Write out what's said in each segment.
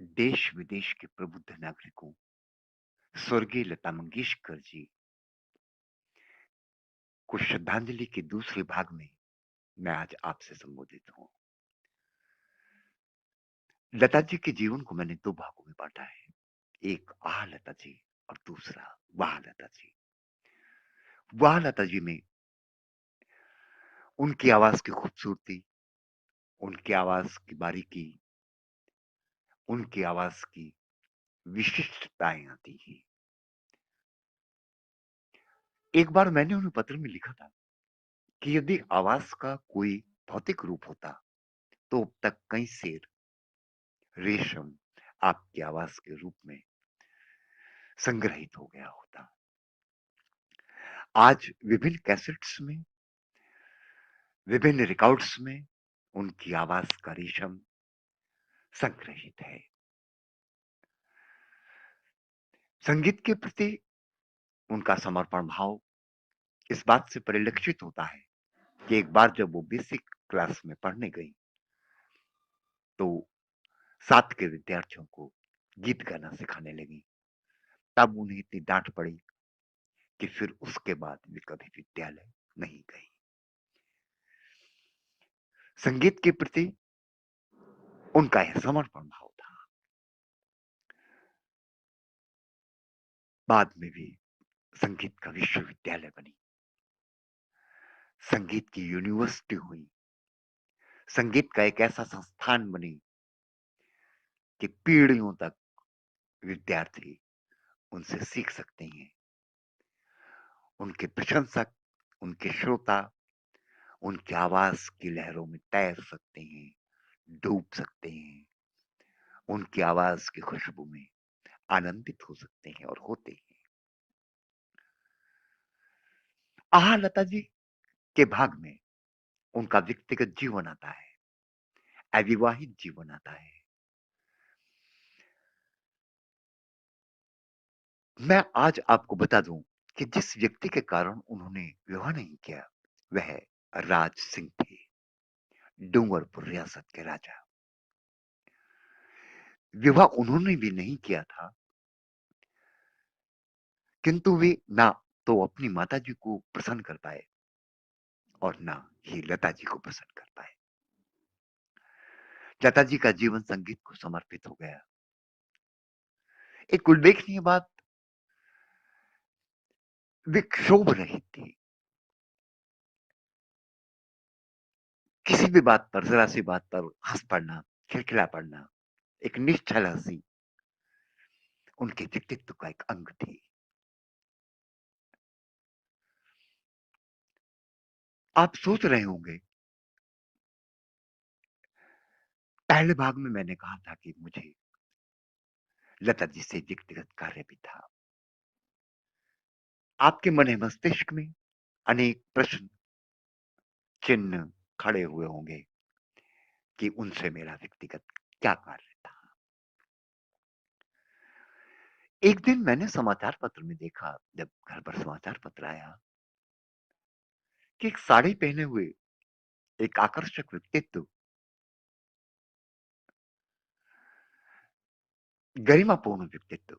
देश विदेश के प्रबुद्ध नागरिकों, स्वर्गीय लता मंगेशकर जी को श्रद्धांजलि के दूसरे भाग में मैं आज आपसे संबोधित हूँ। लता जी के जीवन को मैंने दो भागों में बांटा है। एक आह लता जी और दूसरा वाह लता जी। वाह लता जी में उनकी आवाज की खूबसूरती, उनकी आवाज की बारीकी, उनकी आवाज की विशिष्टताएं आती हैं। एक बार मैंने उन्हें पत्र में लिखा था कि यदि आवाज का कोई भौतिक रूप होता तो अब तक कई शेर रेशम आपकी आवाज के रूप में संग्रहित हो गया होता। आज विभिन्न कैसेट्स में, विभिन्न रिकॉर्ड्स में उनकी आवाज का रेशम संग्रहित है। संगीत के प्रति उनका समर्पण भाव इस बात से परिलक्षित होता है कि एक बार जब वो बेसिक क्लास में पढ़ने गई तो साथ के विद्यार्थियों को गीत गाना सिखाने लगी। तब उन्हें इतनी डांट पड़ी कि फिर उसके बाद वे कभी विद्यालय नहीं गई। संगीत के प्रति उनका यह समर्पण भाव था। बाद में भी संगीत का विश्वविद्यालय बनी, संगीत की यूनिवर्सिटी हुई, संगीत का एक ऐसा संस्थान बनी कि पीढ़ियों तक विद्यार्थी उनसे सीख सकते हैं। उनके प्रशंसक, उनके श्रोता उनकी आवाज की लहरों में तैर सकते हैं, डूब सकते हैं, उनकी आवाज की खुशबू में आनंदित हो सकते हैं और होते हैं। आहा लता जी के भाग में उनका व्यक्तिगत जीवन आता है, अविवाहित जीवन आता है। मैं आज आपको बता दूं कि जिस व्यक्ति के कारण उन्होंने विवाह नहीं किया वह राज सिंह थे, डूंगरपुर रियासत के राजा। विवाह उन्होंने भी नहीं किया था, किंतु वे ना तो अपनी माता जी को प्रसन्न कर पाए और ना ही लता जी को प्रसन्न कर पाए। लता जी का जीवन संगीत को समर्पित हो गया। एक उल्लेखनीय बात, वे क्षोभ रही थी। किसी भी बात पर, जरा सी बात पर हंस पड़ना, खिलखिला पड़ना, एक निश्चल हंसी उनके व्यक्तित्व का एक अंग थी। आप सोच रहे होंगे, पहले भाग में मैंने कहा था कि मुझे लता जी से व्यक्तिगत कार्य भी था। आपके मन मस्तिष्क में अनेक प्रश्न चिन्ह खड़े हुए होंगे कि उनसे मेरा व्यक्तिगत क्या कार्य था। एक दिन मैंने समाचार पत्र में देखा, जब घर पर समाचार पत्र आया, कि एक साड़ी पहने हुए एक आकर्षक व्यक्तित्व, गरिमापूर्ण व्यक्तित्व।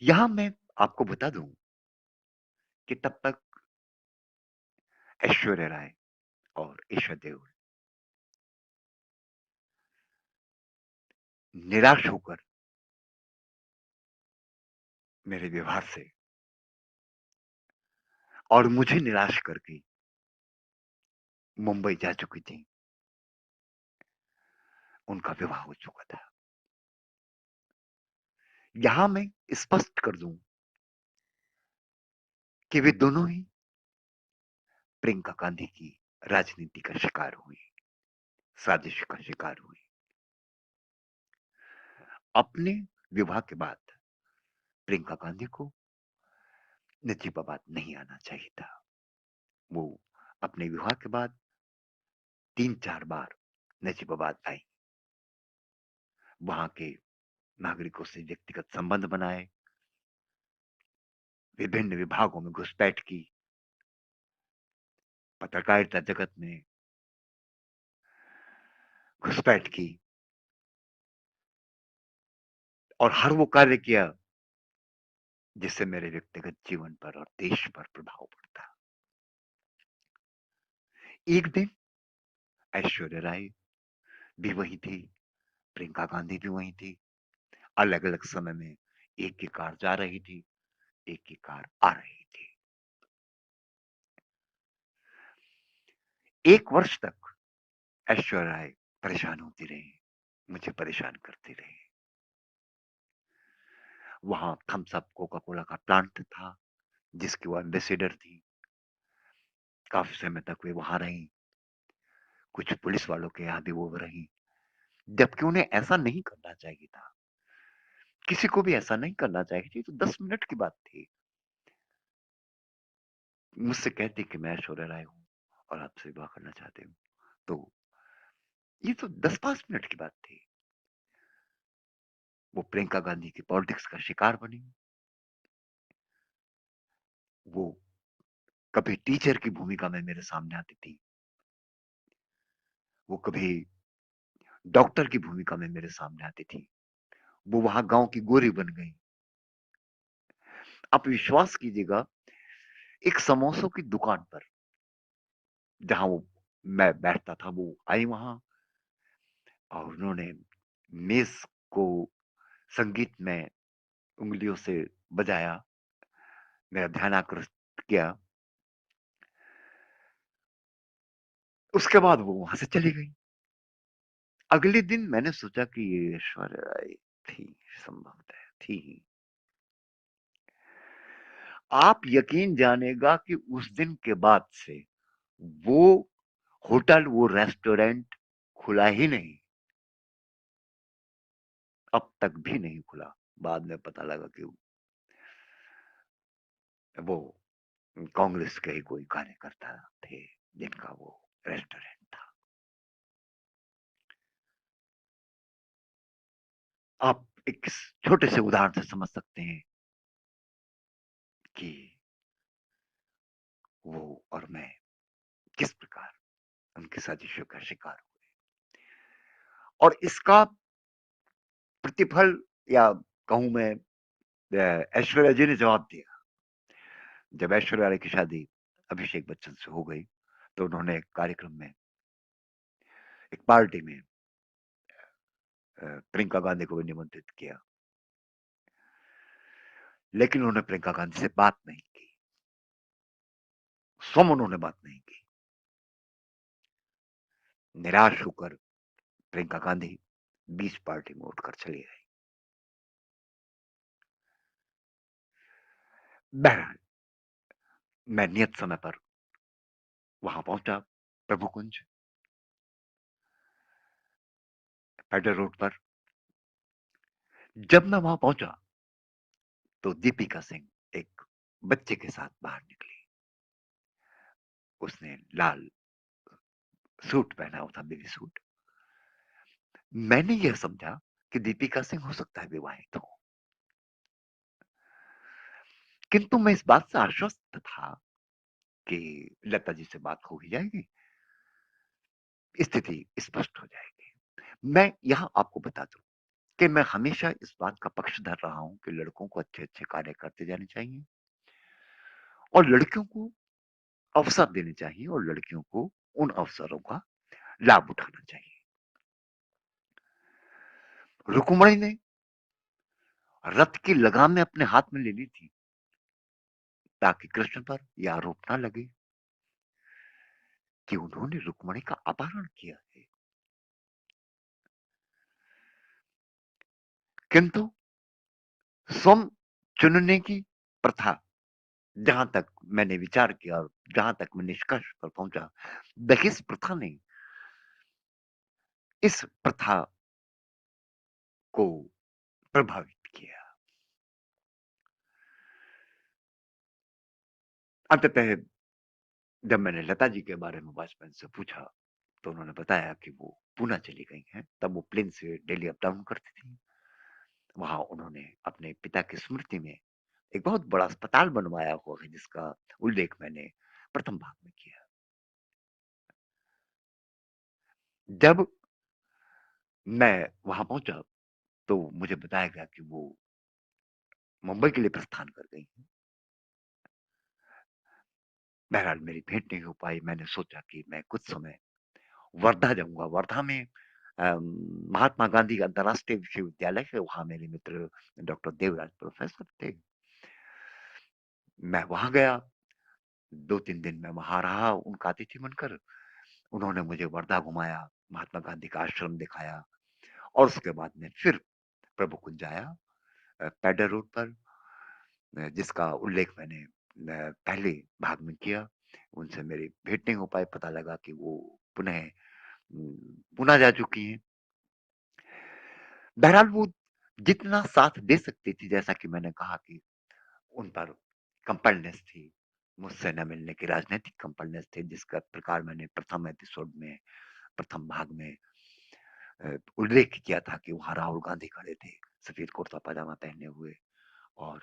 यहां मैं आपको बता दूं कि तब तक ऐश्वर्या राय और ईशा देओल निराश होकर मेरे व्यवहार से और मुझे निराश करके मुंबई जा चुकी थी। उनका विवाह हो चुका था। यहां मैं स्पष्ट कर दूं कि वे दोनों ही प्रियंका गांधी की राजनीति का शिकार हुई, साजिश का शिकार हुई। अपने विवाह के बाद प्रियंका गांधी को नजीबाबाद नहीं आना चाहिए था। वो अपने विवाह के बाद 3-4 बार नजीबाबाद आई, वहां के नागरिकों से व्यक्तिगत संबंध बनाए, विभिन्न विभागों में घुसपैठ की, पत्रकारिता जगत में घुसपैठ की, और हर वो कार्य किया जिससे मेरे व्यक्तिगत जीवन पर और देश पर प्रभाव पड़ता। एक दिन ऐश्वर्या राय भी वहीं थी, प्रियंका गांधी भी वहीं थी। अलग-अलग समय में एक की कार जा रही थी, एक की कार आ रही थी। 1 वर्ष तक ऐश्वर्या राय परेशान होती रही, मुझे परेशान करती रही। वहां थम्स अप, कोका कोला का प्लांट था, जिसकी वो एम्बेसडर थी। काफी समय तक वे वहां रही। कुछ पुलिस वालों के यहाँ भी वो रही, जबकि उन्हें ऐसा नहीं करना चाहिए था। किसी को भी ऐसा नहीं करना चाहिए थी। तो 10 मिनट की बात थी। मुझसे कहती कि मैं ऐश्वर्या राय हूं और आपसे विवाह करना चाहती हूँ। तो ये तो 10-5 मिनट की बात थी। वो प्रियंका गांधी की पॉलिटिक्स का शिकार बनी। वो कभी टीचर की भूमिका में मेरे सामने आती थी, वो कभी डॉक्टर की भूमिका में मेरे सामने आती थी। वो वहां गांव की गोरी बन गई। आप विश्वास कीजिएगा, एक समोसों की दुकान पर जहां वो मैं बैठता था, वो आई वहां और उन्होंने मेज को संगीत में उंगलियों से बजाया, मेरा ध्यान आकृष्ट किया। उसके बाद वो वहां से चली गई। अगले दिन मैंने सोचा कि ये ऐश्वर्या राय थी, संभवतः थी। आप यकीन जानेगा कि उस दिन के बाद से वो होटल, वो रेस्टोरेंट खुला ही नहीं। अब तक भी नहीं खुला। बाद में पता लगा कि वो कांग्रेस के ही कोई कार्यकर्ता थे, जिनका वो रेस्टोरेंट था। आप एक छोटे से उदाहरण से समझ सकते हैं कि वो और मैं किस प्रकार उनकी साजिशों का शिकार हुए। और इसका प्रतिफल, या कहूं मैं, ऐश्वर्या जी ने जवाब दिया। जब ऐश्वर्या राय की शादी अभिषेक बच्चन से हो गई, तो उन्होंने एक कार्यक्रम में, एक पार्टी में प्रियंका गांधी को भी निमंत्रित किया, लेकिन उन्होंने प्रियंका गांधी से बात नहीं की। स्वयं उन्होंने बात नहीं की। निराश होकर प्रियंका गांधी 20 पार्टी में उठकर चली गई। बहरहाल, मैं नियत समय पर वहां पहुंचा, प्रभु कुंज, फेडरल रोड पर। जब मैं वहां पहुंचा तो दीपिका सिंह एक बच्चे के साथ बाहर निकली। उसने लाल सूट पहना हुआ था, बेबी सूट। मैंने यह समझा कि दीपिका सिंह हो सकता है विवाहित हो, किंतु मैं इस बात से आश्वस्त था कि लता जी से बात हो ही जाएगी, स्थिति स्पष्ट हो जाएगी। मैं यहां आपको बता दूं कि मैं हमेशा इस बात का पक्ष धर रहा हूं कि लड़कों को अच्छे अच्छे कार्य करते जाने चाहिए और लड़कियों को अवसर देने चाहिए और लड़कियों को उन अवसरों का लाभ उठाना चाहिए। रुक्मणी ने रथ की लगाम में अपने हाथ में ले ली थी, ताकि कृष्ण पर यह आरोप न लगे कि उन्होंने रुक्मणी का अपहरण किया है। किंतु स्वयं चुनने की प्रथा, जहां तक मैंने विचार किया और जहां तक मैं निष्कर्ष पर पहुंचा, दहेज प्रथा ने इस प्रथा को प्रभावित किया। अंततः जब मैंने लता जी के बारे में वाचमैन से पूछा, तो उन्होंने बताया कि वो पूना चली गई हैं। तब वो प्लेन से दिल्ली अप डाउन करती थी। वहां उन्होंने अपने पिता की स्मृति में एक बहुत बड़ा अस्पताल बनवाया हुआ है, जिसका उल्लेख मैंने प्रथम भाग में किया। जब मैं वहां पहुंचा तो मुझे बताया गया कि वो मुंबई के लिए प्रस्थान कर गई हैं। बहरहाल मेरी भेंट नहीं हो पाई। मैंने सोचा कि मैं कुछ समय वर्धा जाऊँगा। वर्धा में महात्मा गांधी अंतर्राष्ट्रीय विश्वविद्यालय है, वहाँ मेरे मित्र डॉक्टर देवराज प्रोफेसर थे। मैं वहाँ गया, 2-3 दिन मैं वहाँ रहा उनका अतिथि बनकर। उन्होंने मुझे वर्धा घुमाया, महात्मा गांधी का आश्रम दिखाया और उसके बाद में फिर प्रभु कुंज आया, पैडर रोड पर, जिसका उल्लेख मैंने पहले भाग में किया। उनसे मेरी भेंट नहीं हो पाई, पता लगा कि वो पुनः पुणे जा चुकी हैं। बहरहाल वो जितना साथ दे सकती थी, जैसा कि मैंने कहा कि उन पर कंपलनेस थी, मुझसे न मिलने की राजनीतिक कंपलनेस थी, जिसका प्रकार मैंने प्रथम एपिसोड में, प्रथम भाग में उल्लेख किया था कि वहाँ राहुल गांधी खड़े थे, सफेद कुर्ता पजामा पहने हुए। और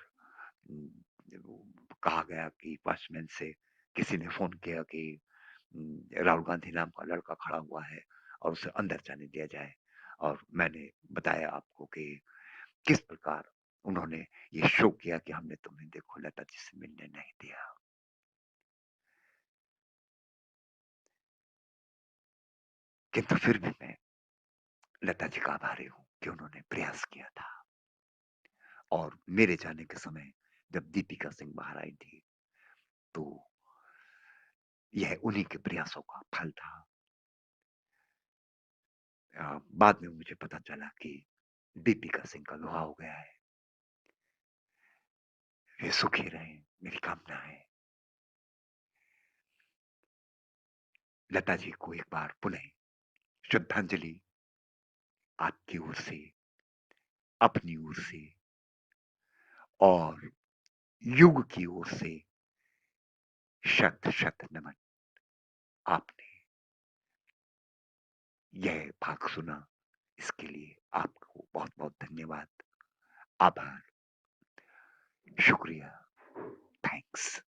उम, वो कहा गया कि वॉचमैन से किसी ने फ़ोन किया कि राहुल गांधी नाम का लड़का खड़ा हुआ है और उसे अंदर जाने दिया जाए। और मैंने बताया आपको कि किस प्रकार उन्होंने ये शो किया कि हमने तुम्हें देखो लता जी से मिलने नहीं दिया। किंतु फिर भी मैं लता जी का आभारी हूँ कि उन्होंने प्रयास किया था। और मेरे जाने के समय जब दीपिका सिंह बाहर आई थी, तो यह उन्हीं के प्रयासों का फल था। बाद में मुझे पता चला कि दीपिका सिंह का विवाह हो गया है। वे सुखी रहें, मेरी कामना है। लता जी को एक बार पुनः श्रद्धांजलि आपकी ओर से, अपनी ओर से और युग की ओर से शत शत नमन। आपने यह भाग सुना, इसके लिए आपको बहुत बहुत धन्यवाद, आभार, शुक्रिया, थैंक्स।